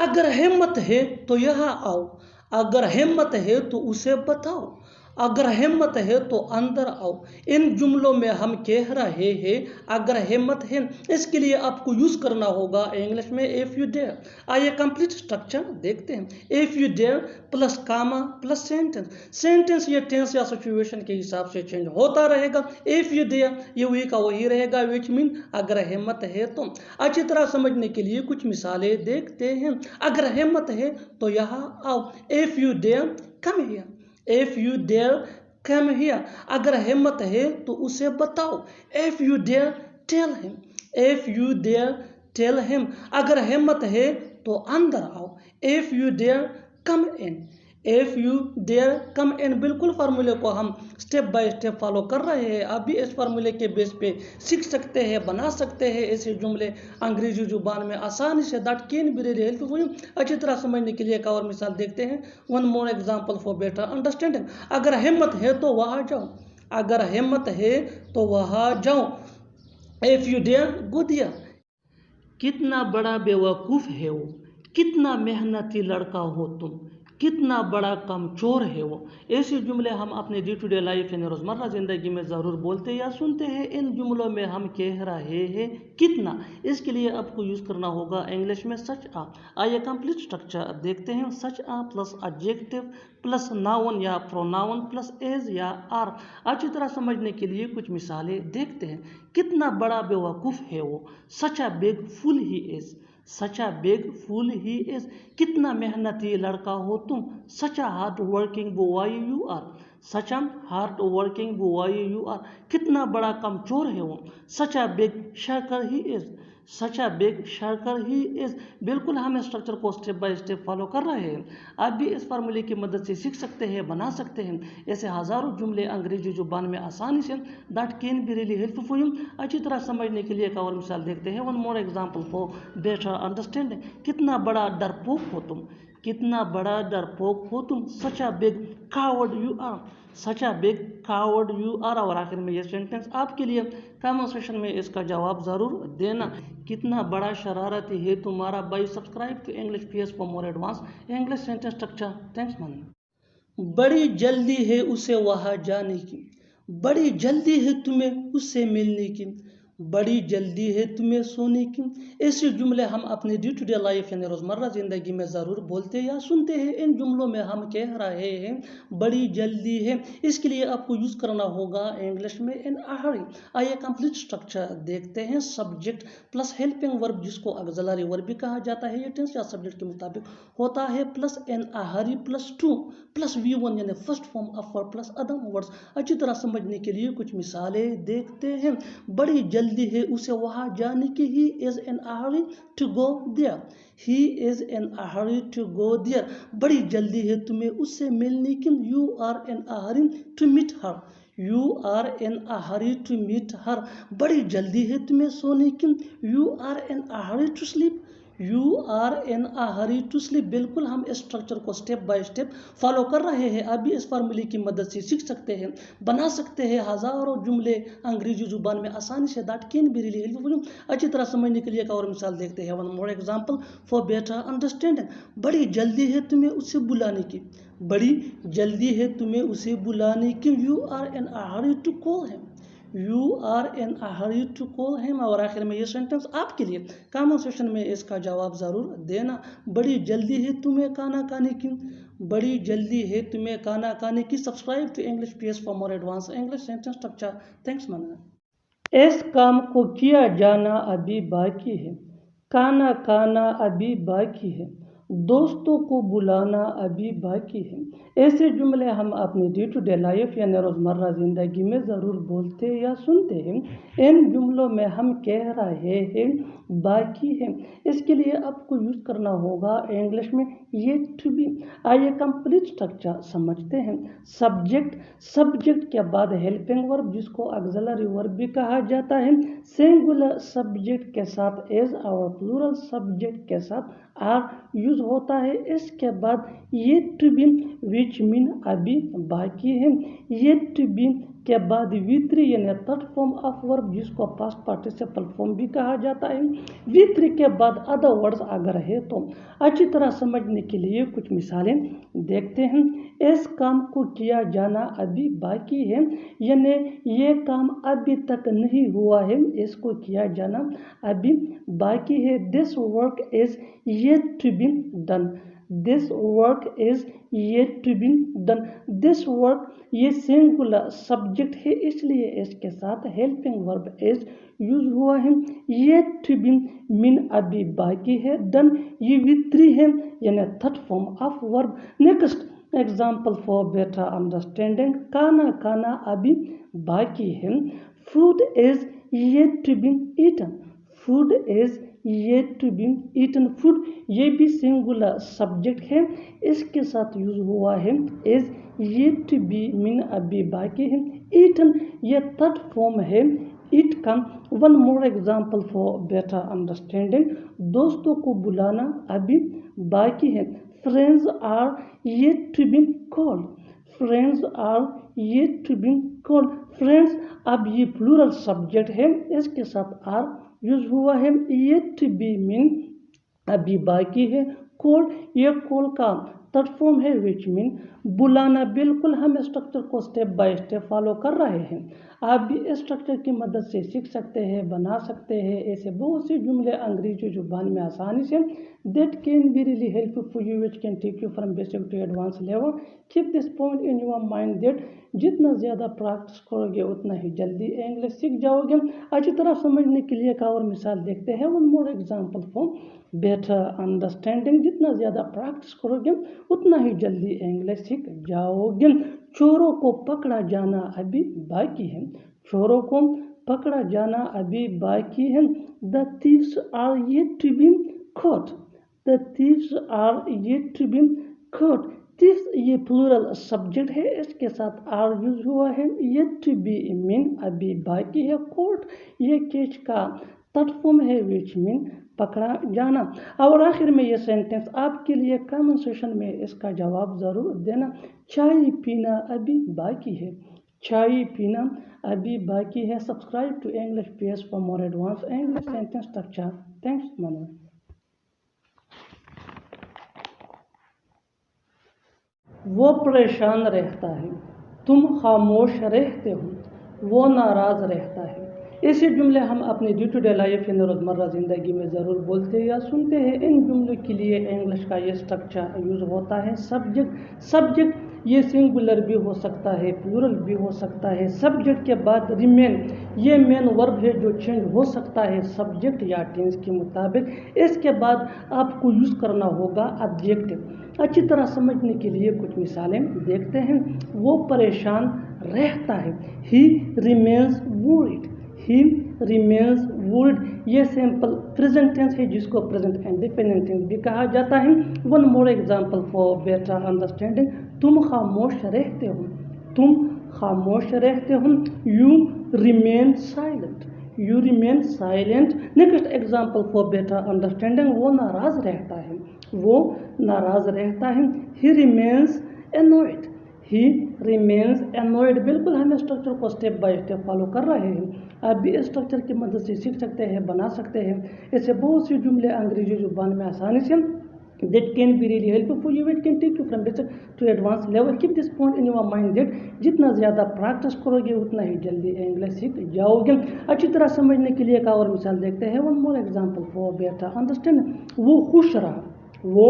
अगर हिम्मत है तो यहाँ आओ, अगर हिम्मत है तो उसे बताओ, अगर हिम्मत है तो अंदर आओ। इन जुमलों में हम कह रहे हैं अगर हिम्मत है, इसके लिए आपको यूज करना होगा इंग्लिश में इफ यू डेयर। आइए कंप्लीट स्ट्रक्चर देखते हैं। If you dare plus comma plus sentence. Sentence ये टेंस या सिचुएशन के हिसाब से चेंज होता रहेगा। इफ यू डेयर ये वही का वही रहेगा, विच मीन अगर हिम्मत है तो। अच्छी तरह समझने के लिए कुछ मिसालें देखते हैं। अगर हिम्मत है तो यहाँ आओ। If you dare come here, if you dare come here. अगर हिम्मत है तो उसे बताओ। If you dare tell him, if you dare tell him. अगर हिम्मत है तो अंदर आओ। If you dare come in, if you dare come in. बिल्कुल फार्मूले को हम स्टेप बाय स्टेप फॉलो कर रहे हैं। आप भी इस फार्मूले के बेस पे सीख सकते हैं, बना सकते हैं ऐसे जुमले अंग्रेजी जुबान में आसानी से। That can be really helpful. अच्छी तरह समझने के लिए एक और मिसाल देखते हैं। One more example for better understanding. अगर हिम्मत है तो वहाँ जाओ, अगर हिम्मत है तो वहाँ जाओ। If you dare go there. कितना बड़ा बेवकूफ़ है वो, कितना मेहनती लड़का हो तुम, कितना बड़ा कमचोर है वो। ऐसे जुमले हम अपने डे टू डे लाइफ यानी रोज़मर्रा ज़िंदगी में ज़रूर बोलते या सुनते हैं। इन जुमलों में हम कह रहे हैं कितना, इसके लिए आपको यूज़ करना होगा इंग्लिश में सच आ। आइए कंप्लीट स्ट्रक्चर देखते हैं। सच आ प्लस एडजेक्टिव प्लस नाउन या प्रोनाउन प्लस एज या आर। अच्छी तरह समझने के लिए कुछ मिसालें देखते हैं। कितना बड़ा बेवकूफ़ है वो, such a big fool he is, such a big fool he is. कितना मेहनती लड़का हो तुम, such a hard working boy you are, such a hard working boy you are. कितना बड़ा कमचोर है वो, such a big shirker he is, such a big shirker he is. बिल्कुल हम स्ट्रक्चर को स्टेप बाय स्टेप फॉलो कर रहे हैं। आप भी इस फार्मूले की मदद से सीख सकते हैं, बना सकते हैं ऐसे हज़ारों जुमले अंग्रेजी जुबान में आसानी से। That can be really helpful. अच्छी तरह समझने के लिए एक और मिसाल देखते हैं। One more example for better understanding. कितना बड़ा डरपोक हो तुम, कितना बड़ा डरपोक हो तुम, such a big coward you are, such a big coward you are. और आखिर में ये सेंटेंस आपके लिए कमेंट सेक्शन में इसका जवाब ज़रूर देना। कितना बड़ा शरारती है तुम्हारा भाई। Subscribe to English PS for more advance English sentence structure. Thanks man. बड़ी जल्दी है उसे वहाँ जाने की, बड़ी जल्दी है तुम्हें उससे मिलने की, बड़ी जल्दी है तुम्हें सोने की। ऐसे जुमले हम अपने डे टू डे लाइफ यानी रोज़मर्रा ज़िंदगी में ज़रूर बोलते या सुनते हैं। इन जुमलों में हम कह रहे हैं बड़ी जल्दी है, इसके लिए आपको यूज़ करना होगा इंग्लिश में इन अ हरी। आइए कंप्लीट स्ट्रक्चर देखते हैं। सब्जेक्ट प्लस हेल्पिंग वर्ब, जिसको ऑक्सिलरी वर्ब भी कहा जाता है, ये टेंस या सब्जेक्ट के मुताबिक होता है, plus in a Hari plus two plus V1 यानी first form of verb plus other words. अच्छी तरह समझने के लिए कुछ मिसालें देखते हैं। बड़ी जल्दी है उसे वहाँ जाने की, he is in a hurry to go there, he is in a hurry to go there. बड़ी जल्दी है तुम्हें उससे मिलने की, you are in a hurry to meet her, you are in a hurry to meet her. बड़ी जल्दी है तुम्हें सोने की, you are in a hurry to sleep, you are in a hurry to sleep. बिल्कुल हम इस स्ट्रक्चर को स्टेप बाय स्टेप फॉलो कर रहे हैं। आप भी इस फार्मूले की मदद से सीख सकते हैं, बना सकते हैं हज़ारों जुमले अंग्रेजी जुबान में आसानी से। That can be really helpful. अच्छी तरह समझने के लिए एक और मिसाल देखते हैं। One more example for better understanding. बड़ी जल्दी है तुम्हें उसे बुलाने की, बड़ी जल्दी है तुम्हें उसे बुलाने की, you are in a hurry to call him, you are in a hurry to call him. और आखिर में ये सेंटेंस आपके लिए कमेंट सेक्शन में इसका जवाब ज़रूर देना। बड़ी जल्दी है तुम्हें खाना खाने की, बड़ी जल्दी है तुम्हें खाना खाने की। Subscribe to English PS for more advance English sentence structure. Thanks man. इस काम को किया जाना अभी बाकी है, खाना खाना अभी बाकी है, दोस्तों को बुलाना अभी बाकी है। ऐसे जुमले हम अपनी डे टू डे लाइफ यानी रोज़मर्रा ज़िंदगी में ज़रूर बोलते या सुनते हैं। इन जुमलों में हम कह रहे हैं बाकी है, इसके लिए आपको यूज़ करना होगा इंग्लिश में येट टू बी। आइए कंप्लीट स्ट्रक्चर समझते हैं। सब्जेक्ट, सब्जेक्ट के बाद हेल्पिंग वर्ब, जिसको ऑक्सिलरी वर्ब भी कहा जाता है, सिंगुलर सब्जेक्ट के साथ एज और प्लूरल सब्जेक्ट के साथ आर यूज होता है। इसके बाद yet to be, which mean अभी बाकी है, येट टू बी के बाद V3 यानी थर्ड फॉर्म ऑफ वर्ब जिसको पास्ट पार्टिसिपल फॉर्म भी कहा जाता है। V3 के बाद अदर वर्ड्स अगर है तो अच्छी तरह समझने के लिए कुछ मिसालें देखते हैं। इस काम को किया जाना अभी बाकी है, यानी ये काम अभी तक नहीं हुआ है, इसको किया जाना अभी बाकी है। This work is yet to be done. This work is yet to be done. This work ये सिंगुलर सब्जेक्ट है, इसलिए इसके साथ हेल्पिंग वर्ब इज यूज हुआ है। येट टू बी मीन अभी बाकी है। डन ये V3 है यानी third form of verb. Next example for better understanding, खाना खाना अभी बाकी है। Food is yet to be eaten. Food is yet to be eaten. Food ये भी सिंगुलर सब्जेक्ट है, इसके साथ यूज हुआ है is yet to be mean अभी बाकी है। ईटन ये थर्ड फॉर्म है ईट का। One more example for better understanding, दोस्तों को बुलाना अभी बाकी है। Friends are yet to be called. Friends are yet to be called. Friends अब ये प्लूरल सब्जेक्ट है, इसके साथ आर यूज हुआ है। येट टू बी मीन अभी बाकी है। कॉल ये कॉल का थर्ड फॉर्म है विच मीन बुलाना। बिल्कुल हम स्ट्रक्चर को स्टेप बाय स्टेप फॉलो कर रहे हैं, आप भी इस स्ट्रक्चर की मदद से सीख सकते हैं, बना सकते हैं ऐसे बहुत से जुमले अंग्रेजी जुबान में आसानी से। That can be really helpful for you which can take you from basic to advance level. Keep this point in your mind that जितना ज़्यादा प्रैक्टिस करोगे उतना ही जल्दी इंग्लिश सीख जाओगे। अच्छी तरह समझने के लिए एक और मिसाल देखते हैं। One more example for better understanding, जितना ज़्यादा प्रैक्टिस करोगे उतना ही जल्दी इंग्लिश सीख जाओगे। चोरों को पकड़ा जाना अभी बाकी है। चोरों को पकड़ा जाना अभी बाकी है। The thieves are yet to be caught। The thieves are yet to be caught। Thieves ये प्लूरल सब्जेक्ट है, इसके साथ आर यूज हुआ है। येट टू बी मीन अभी बाकी है। caught ये केच का थर्ड फॉर्म है विच मीन पकड़ा जाना। और आखिर में ये सेंटेंस आपके लिए कमेंट सेक्शन में इसका जवाब ज़रूर देना। चाय पीना अभी बाकी है। चाय पीना अभी बाकी है। Subscribe to English page for more advance English sentence structure. Thanks man. वो परेशान रहता है, तुम खामोश रहते हो। वो नाराज़ रहता है। ऐसे जुमले हम अपनी डे टू डे लाइफ यानी रोज़मर्रा ज़िंदगी में ज़रूर बोलते या सुनते हैं। इन जुमलों के लिए इंग्लिश का ये स्ट्रक्चर यूज़ होता है। सब्जेक्ट ये सिंगुलर भी हो सकता है, प्लूरल भी हो सकता है। सब्जेक्ट के बाद रिमेन ये मेन वर्ब है जो चेंज हो सकता है सब्जेक्ट या टेंस के मुताबिक। इसके बाद आपको यूज़ करना होगा एडजेक्टिव। अच्छी तरह समझने के लिए कुछ मिसालें देखते हैं। वो परेशान रहता है। ही रिमेन्स वरीड। ही रिमेन्स वरीड ये सिंपल प्रेजेंट टेंस है जिसको प्रेजेंट इंडिपेंडेंट टेंस भी कहा जाता है। One more example for better understanding, तुम खामोश रहते हो। तुम खामोश रहते हो। You remain silent. You remain silent. Next example for better understanding, वो नाराज़ रहता है। वो नाराज़ रहता है। ही रिमेन्स एनॉयड। ही रिमेन्स एनॉयड। बिल्कुल हम स्ट्रक्चर को स्टेप बाय स्टेप फॉलो कर रहे हैं, आप भी इस स्ट्रक्चर की मदद से सीख सकते हैं, बना सकते हैं ऐसे बहुत सी जुमले अंग्रेजी जुबान में आसानी से। That can be really helpful for you. It can take you from basic to advanced level. Keep this point in your mind that जितना ज़्यादा प्रैक्टिस करोगे उतना ही जल्दी इंग्लिश सीख जाओगे। अच्छी तरह समझने के लिए एक और मिसाल देखते हैं। One more example for better understanding, वो खुश रहा। वो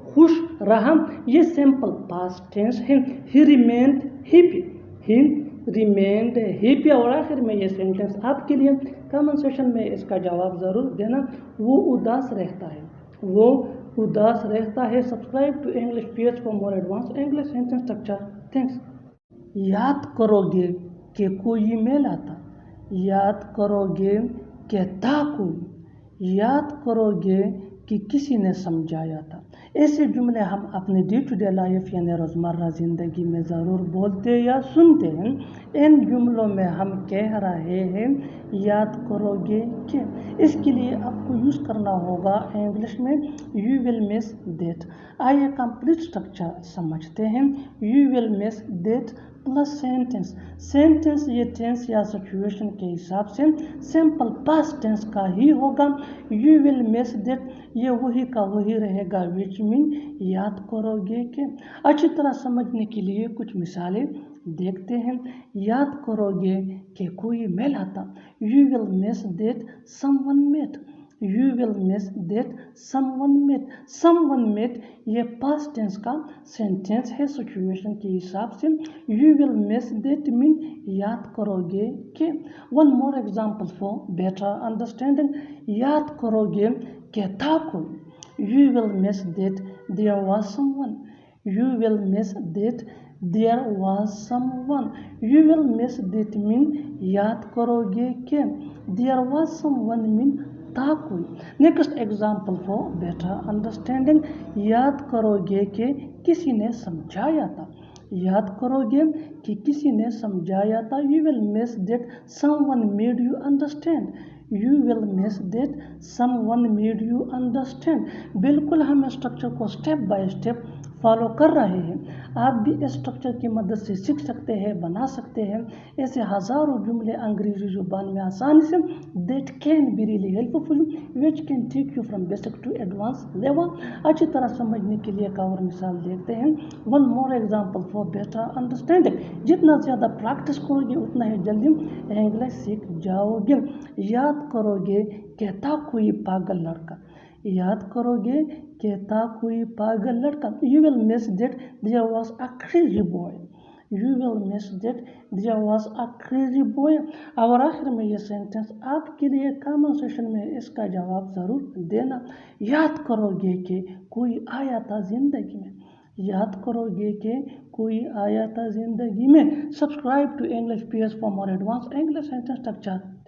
खुश रहा ये सिंपल पास्ट टेंस है। ही रिमेन्ड हैप्पी। ही रिमेन्ड हैप्पी। और आखिर में ये सेंटेंस आपके लिए कमेंट सेक्शन में इसका जवाब ज़रूर देना। वो उदास रहता है। वो उदास रहता है। Subscribe to English page for more advance English sentence structure. Thanks. याद करोगे कि कोई मेल आता। याद करोगे कि था कोई। याद करोगे कि किसी ने समझाया था। ऐसे जुमले हम अपने डे टू डे लाइफ यानी रोज़मर्रा ज़िंदगी में ज़रूर बोलते या सुनते हैं। इन जुमलों में हम कह रहे हैं याद करोगे कि। इसके लिए आपको यूज़ करना होगा इंग्लिश में यू विल मिस दैट। आइए कंप्लीट स्ट्रक्चर समझते हैं। You will miss that plus sentence. Sentence ये टेंस या सिचुएशन के हिसाब से सिंपल पास्ट टेंस का ही होगा। यू विल मिस दैट ये वही का वही रहेगा, विच मीन याद करोगे के। अच्छी तरह समझने के लिए कुछ मिसालें देखते हैं। याद करोगे कि कोई मेल आता। You will miss that someone met. You will miss that someone met. Someone met ये पास्ट टेंस का सेंटेंस है सिचुएशन के हिसाब से। You will miss that mean याद करोगे कि। One more example for better understanding. याद करोगे कि था कोई। You will miss that there was someone. You will miss that there was someone. You will miss that mean याद करोगे कि। देयर वाज समवन मीन था कोई। Next example for better understanding. याद करोगे कि किसी ने समझाया था। याद करोगे कि किसी ने समझाया था। You will miss that someone made you understand. You will miss that someone made you understand. बिल्कुल हम स्ट्रक्चर को स्टेप बाय स्टेप फॉलो कर रहे हैं। आप भी स्ट्रक्चर की मदद से सीख सकते हैं, बना सकते हैं ऐसे हज़ारों जुमले अंग्रेजी जुबान में आसानी से। That can be really helpful which can take you from basic to advance level. अच्छी तरह समझने के लिए एक और मिसाल देखते हैं। One more example for better understanding. जितना ज़्यादा प्रैक्टिस करोगे उतना ही जल्दी इंग्लिश सीख जाओगे। याद करोगे कि था कोई पागल लड़का। याद करोगे कि था कोई पागल लड़का। You will miss that there was a crazy boy. You will miss that there was a crazy boy. और आखिर में ये सेंटेंस आपके लिए कमेंट सेक्शन में इसका जवाब ज़रूर देना। याद करोगे कि कोई आया था ज़िंदगी में। याद करोगे कि कोई आया था ज़िंदगी में। Subscribe to English PS for more advance English sentence structure.